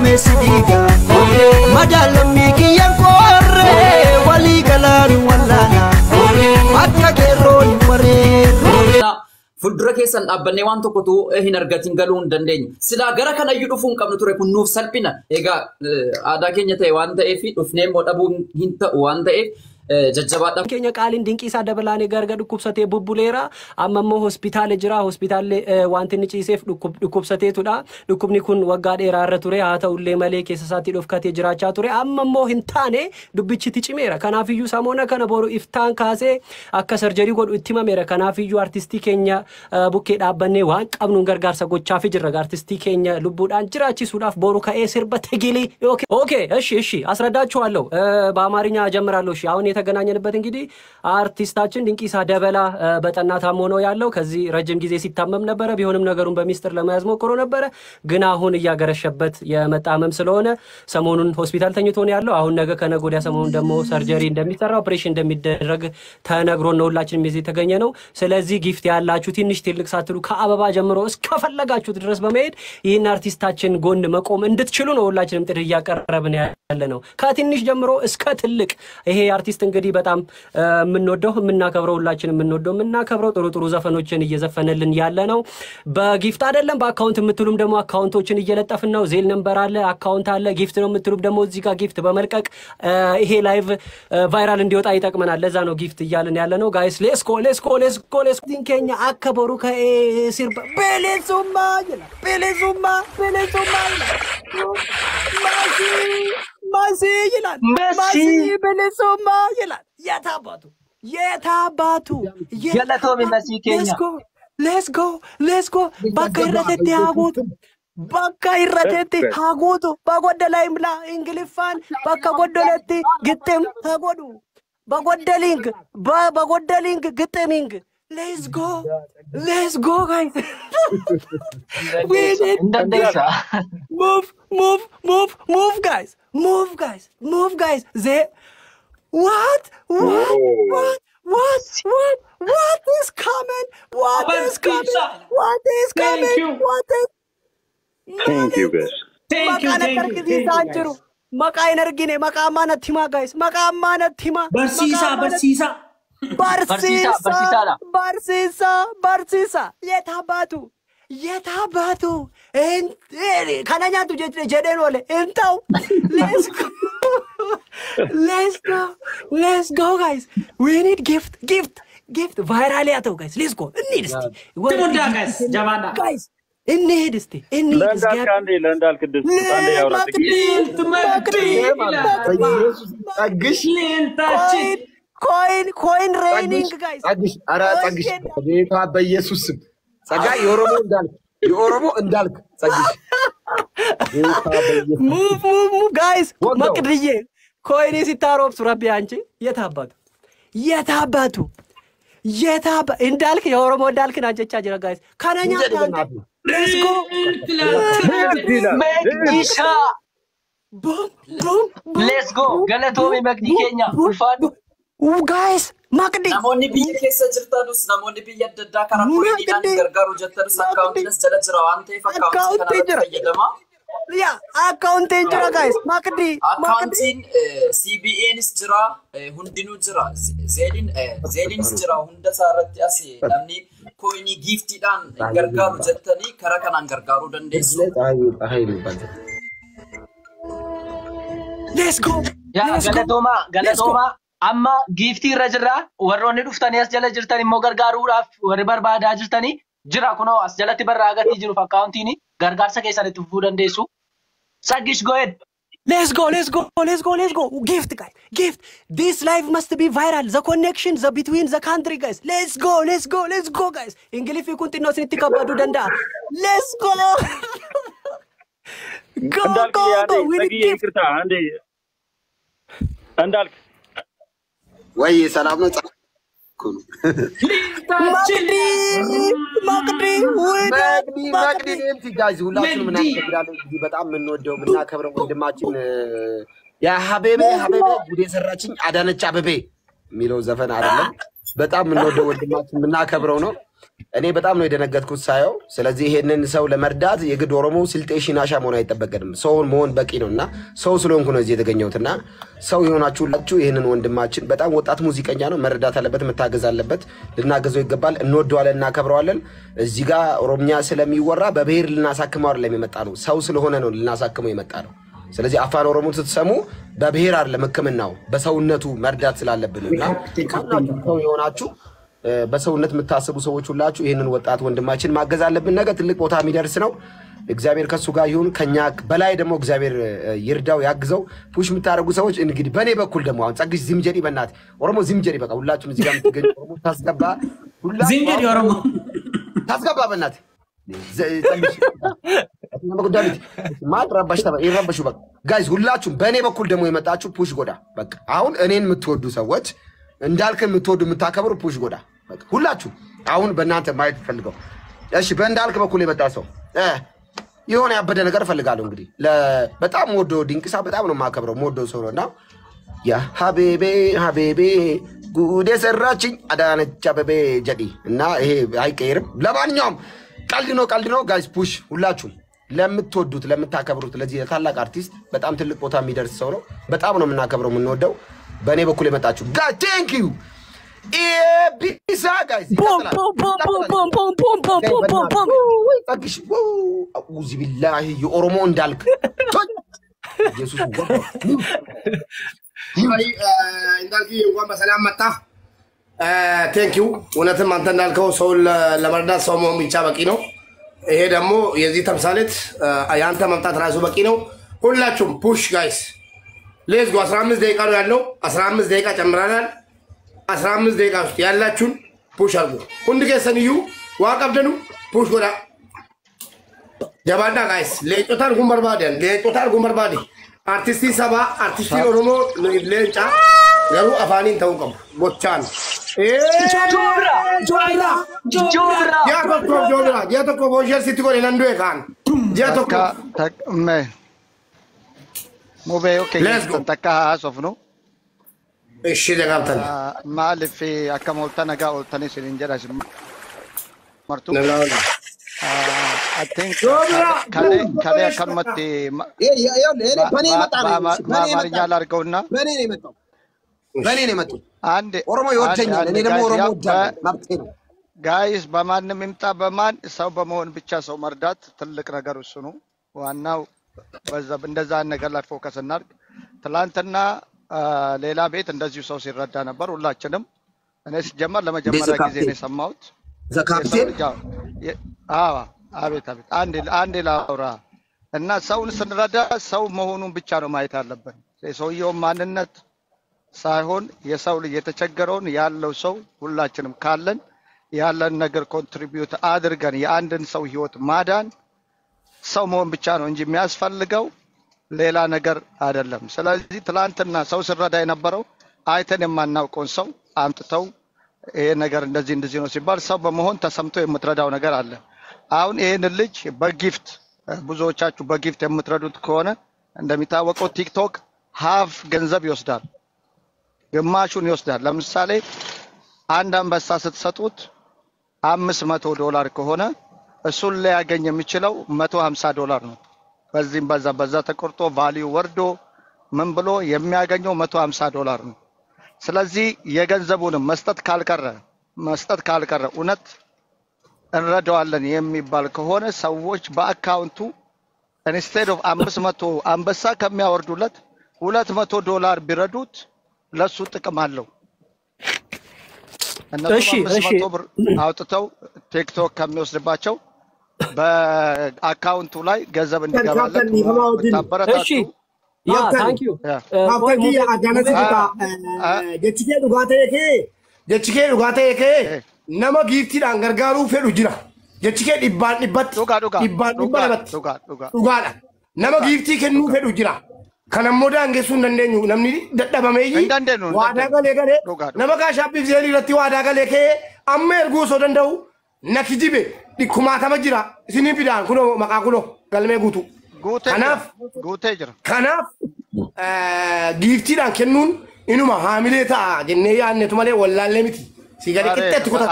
mesidiga Madala miki yankore Wali galanu walana Akka geroni ware Fuldura keessan dhaabbanne waan tokkotu hin argatin galuu hin dandeenye. Sila gara kana iyyuu dhufuun qabnu ture kun nuuf salphina. Egaa aadaa keenya ta'e waan ta'eef dhufnee immoo dhabuu hin ta'u waan ta'eef jajjabaadha. Keenya qaaliin dinqiisaa dabalaanee gargar dhukkubsatee bubbuleera. Amma immoo hospitaala jira. Hospitaalli wanti inni ciiseef dhukkubsateetudha. Dhukkubni kun waggaa dheeraa irra ture. Haa ta'ullee malee keessa isaatti dhufkatee jiraachaa ture. Amma immoo hin taane dubbichi cimeera. Kanaafiyyuu samoona kana boru iftaan kaasee akka sarjarii godhu itti himameera. Kanaafiyyuu artistii keenya bukkee dhaabbannee waan qabnuun gargaarsa gochaafii jirra. Artistii keenya lubbuudhaan jiraachisuudhaaf boru ka'ee sirba tegilii. Okay, እሺ አስረዳችኋለሁ በአማርኛ ጀምራለሁ እሺ አሁን የተገናኘንበት እንግዲህ አርቲስታችን ድንቂሳ ደበላ በጠና ታሞ ነው ያለው ከዚህ ረጅም ጊዜ ሲታመም ነበር ቢሆንም ነገሩን በሚስጥር ለማያዝ ሞክሮ ነበር ግን አሁን ያገረሸበት የመጣመም ስለሆነ ሰሞኑን ሆስፒታል ተኝቶ ነው ያለው አሁን ነገ ከነገ ወዲያ ሰሞኑን ደግሞ ሰርጀሪ እንደሚሰራ ኦፕሬሽን እንደሚደረግ ተነግሮ ነው ሁላችንም እዚህ ተገኘ ነው ስለዚህ ጊፍት ያላችሁ ትንሽ ትልቅ ሳትሉ ከአበባ ጀምሮ እስከፈለጋችሁ ድረስ በመሄድ ይህን አርቲስታችን ጎን መቆም እንድትችሉ ነው ሁላችንም ጥሪ ያቀርብን ያለ ነው ከትንሽ ጀምሮ እስከ ትልቅ ይሄ አርቲስት እንግዲህ በጣም ምንወደው ምናከብረው ሁላችንም ምንወደው ምናከብረው ጥሩ ዘፈኖችን እየዘፈነልን ያለ ነው በጊፍት አይደለም በአካውንት የምትሉም ደግሞ አካውንቶችን እየለጠፍን ነው ዜል ነምበር አለ አካውንት አለ ጊፍት ነው የምትሉም ደግሞ እዚህ ጋር ጊፍት በመልቀቅ ይሄ ላይቭ ቫይራል እንዲወጣ ይጠቅመናል ለዛ ነው ጊፍት እያልን ያለ ነው ጋይስ ሌትስ ጎ ዲንኬኛ አከበሩ ከሲር በሌዙማ ማሲ ይላል ማሲ በሌዙማ ይላል የታባቱ ገለቶሚ ማሲ ኬኛ let's go bakka irrateti haguutu bagodala imla ingilifaan bakka godoleti gittem hagodu bagodaling gitteming let's go guys we need move guys they what is coming Thank you guys. Thank you. Maka energine maka amanat thima guys maka amanat thima Barsisa yetabatu and kananya tu jeden wale entau let's go guys we need gift viral yato guys let's go need guys jamana guys እንሄድ እስቲ እንሄድ ለንዳል ቅድስ አንዴ ያውራት ኮይን ሬኒንግ ጋይስ አግሽ አራ አግሽ ቤታ በኢየሱስ ስም ጸጋ የኦሮሞ እንዳልክ ጸግሽ ቤታ በኢየሱስ ሙቭ ጋይስ መቅድዬ ኮይን ሲታሮብ ሱራቢ አንቺ የታባቱ እንዳልክ የኦሮሞ እንዳልክ ናቸቻ ጀራ ጋይስ ካናኛ let's go Medisha boom let's go galatomi magdi kenya ulfadu guys magdi namonni biyya keessa jirtanus namonni biyya dadda kana poliidhaan gargaaru jettanus akkaawuntiinis jala jira waan ta'eef akkaawuntii kana fayyadama ya akkaawuntii jira guys magdi akkaawuntiin CBNs jira hundinuu jira zeelinis jira hunda saarratti as namni koini giftiidhaan gargaaru jettanii kara kanaan gargaaruu dandeessu let's go ya galatoma amma gifti irra jirra warroonni dhuftanii as jala jirtani immoo gargaaruudhaaf warri barbaadaa jirtani jira kunoo as jalatti barraagatii jiru akkaawuntiin gargaarsa keessan itti fufuu dandeessu sagish go ahead let's go gift guys this live must be viral the connection between the country guys let's go guys english kuntinno sinti kabadu danda let's go ይቅርታ አንዴ እንዳልክ ወይ ሰላም ነው magdi guys ሁላችሁም እናከብራለን በጣም እንወደው እናከብረው ወንድማችን ያ ሀበቤ ጉዴ ሰራችኝ አዳነች አበቤ የሚለው ዘፈን አይደለም በጣም እንወደው ወንድማችን እናከብረው ነው እኔ በጣም ነው የደነገጥኩት ሳየው። ስለዚህ ይሄንን ሰው ለመርዳት የግድ ኦሮሞ ስልጤ ሽናሻ መሆን አይጠበቅም። ሰውን መሆን በቂ ነውና ሰው ስለሆንኩ ነው እዚህ የተገኘሁትና ሰው የሆናችሁላችሁ ይሄንን ወንድማችን በጣም ወጣት ሙዚቀኛ ነው፣ መረዳት አለበት፣ መታገዝ አለበት፣ ልናገዘው ይገባል። እንወደዋለን፣ እናከብረዋለን። እዚህ ጋር ኦሮምኛ ስለሚወራ በብሔር ልናሳክመው አይደለም የመጣ ነው፣ ሰው ስለሆነ ነው ልናሳክመው የመጣ ነው። ስለዚህ አፋን ኦሮሞ ስትሰሙ በብሔር አይደለም ህክምናው በሰውነቱ መርዳት ስላለብንና ሰው የሆናችሁ በሰውነት የምታስቡ ሰዎች ሁላችሁ ይሄንን ወጣት ወንድማችን ማገዝ አለብን። ነገ ትልቅ ቦታ የሚደርስ ነው። እግዚአብሔር ከሱ ጋር ይሁን። ከኛ በላይ ደግሞ እግዚአብሔር ይርዳው ያግዘው። ፑሽ የምታደርጉ ሰዎች እንግዲህ በኔ በኩል ደግሞ አሁን ጸግሽ ዝምጀሪ በእናት ኦሮሞ ዝምጀሪ በቃ ሁላችሁም እዚህ ጋር የምትገኙ ኦሮሞ ታስገባ ዝምጀሪ ኦሮሞ ታስገባ በእናት ጸግሽ ዳዊት ማጥራባሽ ተባ ይረበሹ በቃ ጋይስ ሁላችሁም በኔ በኩል ደግሞ የመጣችሁ ፑሽ ጎዳ በቃ አሁን እኔን የምትወዱ ሰዎች እንዳልከን የምትወዱ የምታከብሩ ፑሽ ጎዳ በቃ ሁላችሁ አሁን በእናንተ ማየት ፈልገው። እሺ በእንዳልክ በኩል የመጣ ሰው የሆነ ያበደ ነገር ፈልጋለሁ። እንግዲህ በጣም ወዶ ድንቅሳ በጣም ነው የማከብረው ወዶ ሰው ነውና ያ ሀቢቤ ጉዴ ሰራችኝ አዳነች አበቤ ጀዲ እና ይሄ አይቀየርም። ለማንኛውም ቀልድ ነው ጋይስ ፑሽ ሁላችሁ ለምትወዱት ለምታከብሩት ለዚህ ታላቅ አርቲስት በጣም ትልቅ ቦታ የሚደርስ ሰው ነው። በጣም ነው የምናከብረው የምንወደው። በእኔ በኩል የመጣችሁ ጋይ ቴንክ ዩ ቢሳ ጋይስ ጠግሽ አውዚ ቢላሂ የኦሮሞ እንዳልክ ኢየሱስ እንዳልክ እንኳን በሰላም መጣ። ቴንክ ዩ እውነትም አንተ እንዳልከው ሰው ለመርዳት ሰው መሆን ብቻ በቂ ነው። ይሄ ደግሞ የዚህ ተምሳሌት ያንተ መምጣት ራሱ በቂ ነው። ሁላችሁም ፑሽ ጋይስ ሌትስ ጎ 15 ደቂቃ ነው ያለው። 15 ደቂቃ ጨምራናል። 15 ደቂቃ ውስጥ ያላችሁን ፑሽ አድርጉ። ሁንድ ከሰንዩ ዋቀብደኑ ፑሽ ጎዳ ጀባዳ ጋይስ ሌጮታን ጉንበርባዴ አርቲስቲ ሰባ አርቲስቲ ኦሮሞ ሌንጫ ገሩ አፋኒን ተውቀም ቦቻን ጀቶኮ ቦንሸር ሲቲኮ ለንዶ ካን ጀቶኮ Move okay. Takka haasofnu. Ishi dagabtan. Maaliif akka moolta nagaa ooltanii isin jedha isin martu. I think kale akkanumatti በአማርኛ ላድርገውና በኔ ነው የመጣው አንድ ኦሮሞ ይወደኛል እኔ ደግሞ ኦሮሞ ወዳለሁ መብቴ ነው። ጋይስ በማንም ይምጣ በማን ሰው በመሆን ብቻ ሰው መርዳት ትልቅ ነገር እሱ ነው ዋናው። በዛ እንደዛ ነገር ላይ ፎከስ እናድርግ። ትላንትና ሌላ ቤት እንደዚሁ ሰው ሲረዳ ነበር ሁላችንም። እኔ ሲጀመር ለመጀመሪያ ጊዜ ነው የሰማሁት። ዘካፕቴን አቤት አንዴ ላውራ እና ሰውን ስንረዳ ሰው መሆኑን ብቻ ነው ማየት አለብን። የሰውየው ማንነት ሳይሆን የሰው ልጅ የተቸገረውን ያለው ሰው ሁላችንም ካለን ያለን ነገር ኮንትሪቢዩት አድርገን የአንድን ሰው ህይወት ማዳን ሰው መሆን ብቻ ነው እንጂ የሚያስፈልገው ሌላ ነገር አይደለም። ስለዚህ ትላንትና ሰው ሲረዳ የነበረው አይተን የማናውቀውን ሰው አምጥተው ይሄ ነገር እንደዚህ ነው ሲባል ሰው በመሆን ተሰምቶ የምትረዳው ነገር አለ። አሁን ይሄን ልጅ በጊፍት ብዙዎቻችሁ በጊፍት የምትረዱት ከሆነ እንደሚታወቀው ቲክቶክ ሃፍ ገንዘብ ይወስዳል፣ ግማሹን ይወስዳል። ለምሳሌ አንድ አንበሳ ስትሰጡት $500 ከሆነ እሱን ላይ ያገኝ የሚችለው $150 ነው። በዚህም በዛ ተቆርጦ ቫልዩ ወርዶ ምን ብሎ የሚያገኘው $150 ነው። ስለዚህ የገንዘቡንም መስጠት ካልቀረ እውነት እንረዳዋለን የሚባል ከሆነ ሰዎች በአካውንቱ ኢንስቴድ ኦፍ 500 አንበሳ ከሚያወርዱለት $200 ቢረዱት ለሱ ጥቅም አለው። እነሱ 500 ብር አውጥተው ቲክቶክ ከሚወስድባቸው በአካውንቱ ላይ ገንዘብ እንዲገባለት ታበረታቱ። ያ ታንክ ዩ አፈቂ አዳነስ ጀችኬ ዱጋቴ ነማ ጊፍቲ ዳንገርጋሩ ፌዱ ጅራ ጀችኬ ዲባን ዲበት ዱጋዳ ነማ ጊፍቲ ከኑ ፌዱ ጅራ ከነሞዳ አንገሱ እንደነኙ ነምኒ ደደበመይ ዋዳጋ ለገለ ነማ ካሻቢ ዜሊ ረቲ ዋዳጋ ለከ አመር ጉሶ ደንደው ነክጂቤ ዲኩማተመ ጅራ ሲኒ ቢዳን ኩኖ መቃኩሎ ገልሜ ጉቱ ጉቴ ጅራ ከናፍ ጊፍቲ ዳን ከኑን ኢኑማ ሃሚሌታ ጀኔ ያነቱ ማለ ወላለ ሚቲ Si gadi qixxeetti kutatu.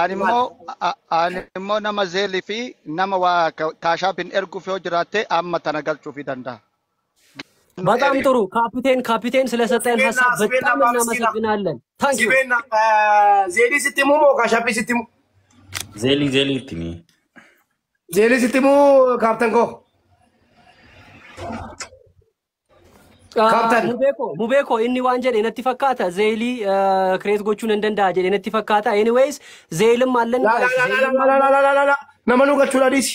Animmoo nama zeelii fi nama waa kaashaapin erguuf yoo jiraatte amma tana galchuuf danda'a. በጣም ጥሩ ካፒቴን ስለሰጠን ሀሳብ በጣም እናመሰግናለን። ታንክ ዩ Sibeena zeelii sitti himuu moo kaashaappii sitti himuu? Zeelii itti mi. Zeelii sitti himuu kaaptan koo? Kaaptan. Mubeeko inni waan jedhe natti fakkaata zeelii kireet gochuun hin danda'a jedhe natti fakkaata. Anyways zeelim allen nama nu galchuudha dhiisi.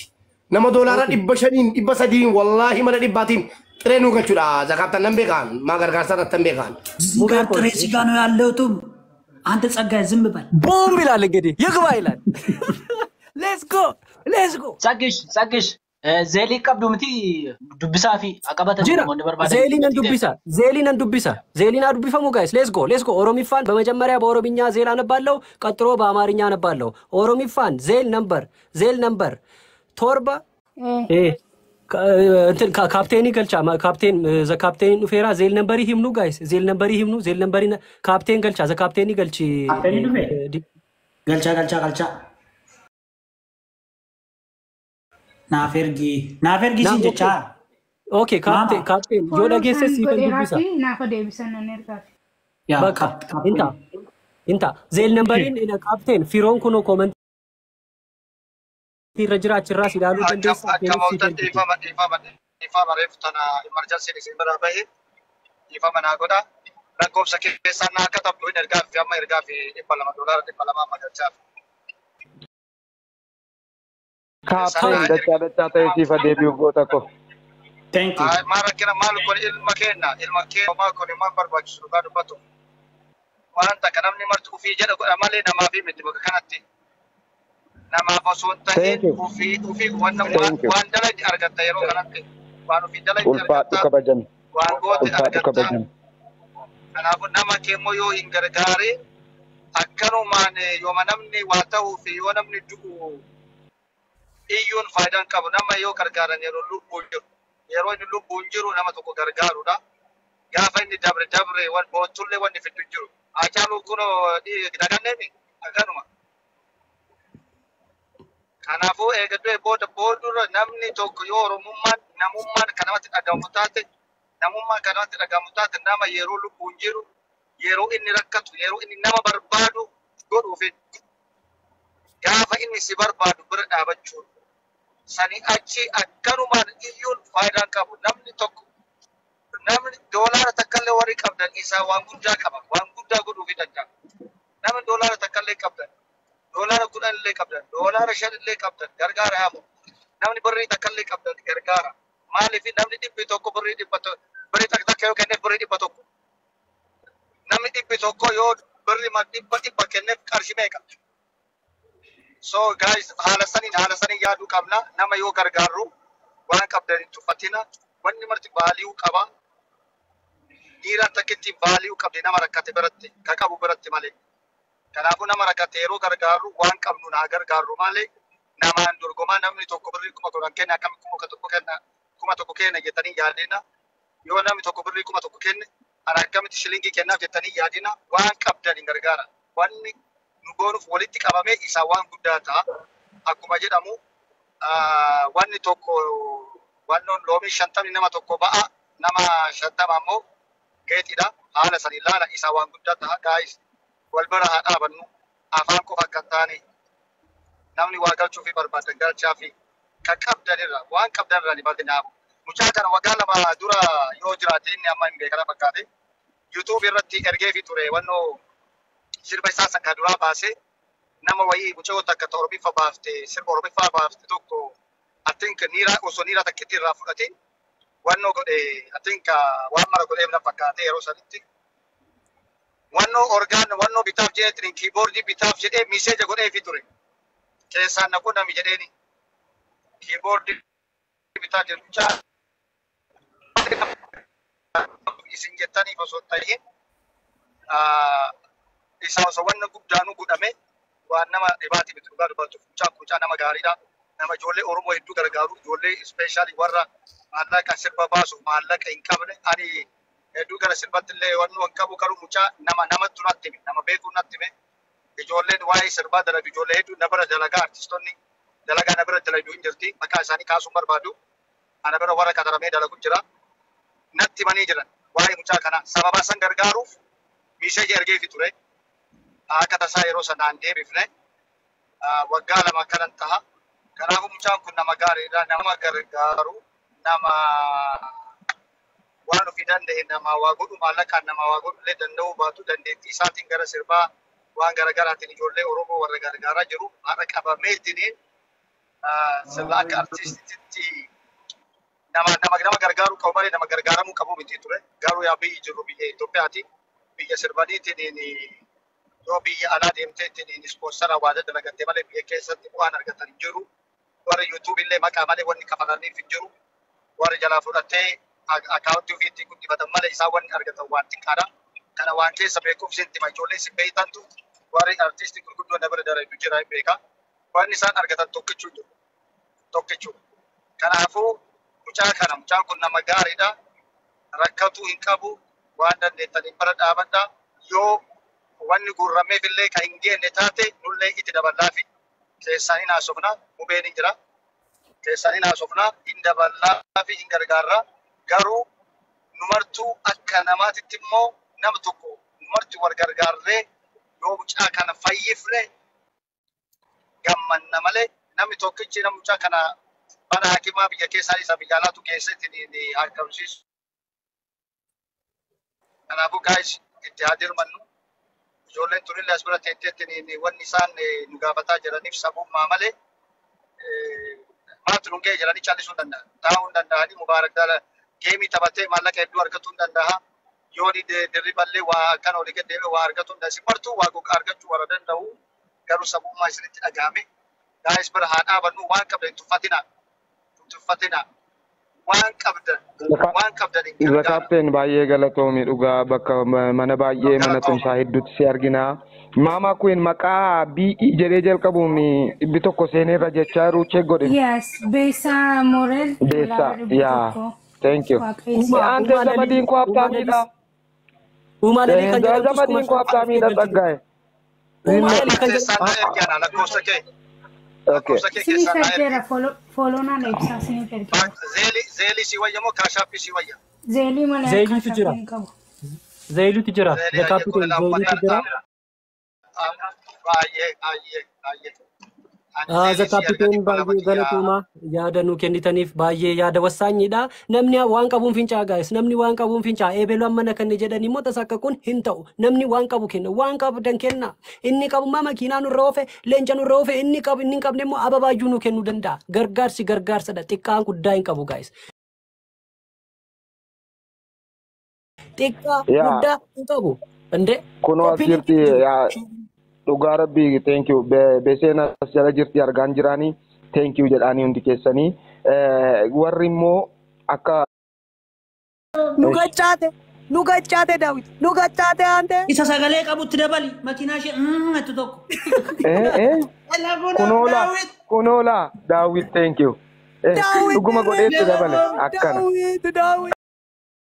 Nama doolaara 500 300 wallaahi mana 100 ጥሬ ነው ገቹዳ ዘካፕተን ነን ቤካን ማገር ጋር ሰረተን ቤካን ሙጋር ጥሬ ስጋ ነው ያለውቱም አንተ ጸጋይ ዝም በል ቦምብ ይላል እንግዲህ ይግባ ይላል ሌትስ ጎ ጸግሽ ዜሊ ቀብዱ ምቲ ዱብሳ ፊ አቀበተ ሞን በርባደ ዜሊነን ዱብፈሙ ጋይስ ሌትስ ጎ ኦሮሚፋን በመጀመሪያ በኦሮሚኛ ዜል አነባለሁ ቀጥሎ በአማርኛ አነባለሁ ኦሮሚፋን ዜል ነምበር ቶርባ እንትን ካፕቴኒ ገልቻ ካፕቴን ዘ ካፕቴን ኡፌራ ዜል ነምበሪ ሂምኑ ጋይስ ዜል ነምበሪ ካፕቴን ገልቻ ዘ ካፕቴኒ ገልቺ ገልቻ ናፈርጊ ሲንጀቻ ኦኬ ካፕቴን ጆዳ ጌሰስ ይፈልጉሳ ናፈ ዴቢሰን ነርካፍ በቃ እንታ ዜል ነምበሪን ካፕቴን ፊሮን ኩኖ ኮመንት Rajira achirraa silaaluu dandeessa. Akka mawtatti ifa bareeftana emergency isin bira bahe ifa mana godha lakkoofsa keessaan akka tabdu ergaa fi amma ergaa fi $200 magalchaaf. Kaapteen dachaa ta'e ifa deebi'u goota ko. Thank you. Maara kira maal kun ilma keenya maa kun maal barbaachisu dhugaa dubbatu. Wanta kan namni martuu fi jedha godha malee namaa fi miti bakka kanatti. Nama osoo ta'een ofii waan dalagi argatta yeroo kanatti waan ofii dalagi ulfaatu kabajan waan goote argatta kanaafuu nama keemmoo yoo hin gargaare akkanumaan yooma namni waa ta'uu fi yoo namni du'u iyyuun faayidaan qabu nama yoo gargaaran yeroo inni lubbuun jiru nama tokko gargaarudha gaafa inni dabre waan bootullee wanni fiddu jiru Hacaaluu kunoo daganneemi akkanuma. Kanaafuu eegaddoo boodura namni tokko yoo namummaan kan namatti dhagahamu taate nama yeroo lubbuun jiru yeroo inni rakkatu yeroo inni nama barbaadu godhuufi gaafa inni si barbaadu bira dhaabachuu sani achi akkanumaan iyyuun faayidaan qabu namni doolaara takkallee warri qabdan isaa waan guddaa qaba waan guddaa godhuufi danda'a namni doolaara takkallee qabdan. Doolaara 10 illee qabdan, doolaara 5 illee qabdan, gargaara hamu. Namni birrii takka illee qabdan gargaara. Maaliif namni 100 birrii takka yoo kenneef birrii 100. Namni 100 yoo birrii 100 kenneef qarshii meeqa? So guys haala saniin yaaduu qabna. Nama yoo gargaarru waan qabdan hin tuffatina. Wanni marti baaliyuu qaba. Dhiiraan takkitti baaliyuu qabdi nama rakkate biratti, ka qabu biratti malee. Kanaafuu nama rakkate yeroo gargaaru waan qabnu naa gargaaru malee namaan dorgomaa namni tokko birrii 1000 kenna akkam 1000 kenna jettanii yaadina yoo namni tokko birrii 1000 kenne ana akkamitti shilingii kennaaf jettanii yaadina waan qabdan hin gargaara wanni nu goonuuf walitti qabamee isaa waan guddaa ta'a akkuma jedhamu wanni tokko wannoon loomii 50 nama tokko ba'a nama 50 ammoo geetidha haala san ilaala isaa waan guddaa ta'a guys. Walbara haa dhaabannu afaan qofa akka taane namni waa galchuu fi barbaadan galchaa fi kan qabdanirra waan qabdanirra ni bal'inaamu. Mucaa kana waggaa 2 dura yoo jiraate inni amma hin beekana fakkaate YouTube irratti ergee fi ture wannoo sirba isaa sankaa duraa baasee nama wayii mucaa takka Oromiffa baafte sirba Oromiffa baafte tokko I think osoo niira takkitti irraa fudhate wannoo godhe I think waan mara godhee na fakkaate yeroo sanitti. Wannoo bitaaf jedhee kiiboordii bitaaf jedhee miseeja godhee fi ture. Keessaan naquu nami jedheeni. Kiiboordii bitaaf jedhuchaa isin jettaniif osoo ta'een isaa osoo wanna guddaanuu godhame waan nama dhibaati miti dhugaa dubbatuuf mucaa nama gaariidha. Nama ijoollee Oromoo hedduu gargaaru ijoollee ispeeshaalii warra maallaqa sirba baasu maallaqa hin qabne ani hedduu gara sirbatti illee wannu hin qabu garuu mucaa namatti natti hime nama beekuu natti hime ijoolleen waa'ee sirbaa dalagu ijoollee hedduu na bira dalagaa artistoonni dalagaa na bira dalagu hin jirti maqaa isaanii kaasuun barbaadu ana bira warra qadaramee dalagu jira natti manii jiran waa'ee mucaa kana sababa san gargaaruuf miisheeji ergeefi ture akka tasaa yeroo sanaan deebifne waggaa lama kanan taha kanaafuu mucaan kun nama gaariidha nama gargaaru nama waan ofii danda'e nama waa godhu maallaqaan nama waa godhu illee danda'uu baatu dandeettii isaatiin gara sirbaa waan garaagaraatiin ijoollee Oromoo warra gargaaraa jiru haadha qabamee ittiin sirba akka artiistiitti nama gargaaru qabu malee nama gargaaramuu qabu miti ture garuu yaa biyyi jirru biyya Itoophiyaati biyya sirbaniitiin yoo biyya alaa deemtee ittiin ispoonsara waada dalagattee malee biyya keessatti waan argatan hin jiru warra yuutuubii illee maqaa malee wanni kafalaniif hin jiru warra jalaa fudhattee akaawuntii ofii ittiin guddifatan malee isaan wanni argatan waan xiqqaadha. Kana waan keessa beekumsi itti ijoollee si beeytantu warri artiistii gurguddoon dabala darayu jira hin beeka. Wanni isaan argatan tokkichuu jiru. Tokkichuu. Kanaafuu mucaan kun nama gaariidha. Rakkatuu hin qabu waan dandeettaniin bira dhaabadha. Yoo wanni guurrameef illee kan hin geenne taate nullee itti daballaafi keessaan hin haasofna hubeen hin jira. Keessaan hin haasofna hin daballaafi hin gargaarra. Garuu numartuu akka namaatitti immoo nama tokko numartuu wal gargaarree yoo mucaa kana fayyifne gammanna malee namni tokkichi nama mucaa kana mana hakimaa biyya keessaa isa biyya alaatu keessatti ni argamsiisu. Kanaafuu gaayis itti haa dirmannu. Ijoolleen turillee as bira teetteetti wanni isaan nu gaafataa jiraniif sabummaa malee maatu nu ga'e jedhanii callisuu hin danda'an. Taa'uu hin danda'anii mubaarak daala geemii taphatee maallaqa hedduu argatuu hin danda'a. Yoo dirriballee waa akkan olii gad deemee waa argatuu hin danda'u. Martuu waa gogaa argachuu warra danda'u garuu sabummaa isinitti dhagahame. Gaayis bira haa dhaabannu waan qabdan tuffatina. Tuffatina. Waan qabdan hin Irra kaapteen baay'ee galatoomii dhugaa bakka mana baay'ee mana tumsaa hedduutti si argina. Maama kun maqaa BE jedhee jalqabuun dhibbi tokko seeneerra jechaa jiru check godhe. Yes, Besa Morel. Besa, yeah. Thank you. Ante Zamadiin ko haftaamiidha. Zamadiin ko haftaamiidha dhaggaa'e. Sinif ergeera fooloonaan ibsaa sinif ergeera. Zeelii si wayya moo kaashaappii si wayya? Zeelii malee Zeeliitu jira. Zeeliitu jira. Zakaapiteen zeeliitu jira. Baay'ee. Zakaapiteen baay'ee galatooma yaada nu kennitaniif baay'ee yaada wasaanyiidha. Namni waan qabuun fincaa gaayis namni waan qabuun fincaa eebeluu ammana kan jedhani immoo tasakka kun hin ta'u. Namni waan qabu kenna waan qabdan kenna. Inni qabummaa makiinaa nurra oofe leenca nurra oofe inni qabu inni hin qabne immoo ababaayyuu nu kennuu danda'a. Gargaarsi gargaarsadha xiqqaan guddaa hin qabu gaayis. Xiqqaa guddaa hin qabu. Ande Kunoo asirratti dhugaa rabbii thank you beseen as jala jirti argaan jiraanii thank you jedhaanii hundi keessanii warri immoo akka nu gachaate Daawit nu gachaate ante Isa sagalee qabutti dabali makiinaa ishee attu tokko. kunoola Daawit thank you dhuguma godheetti dabale akkana.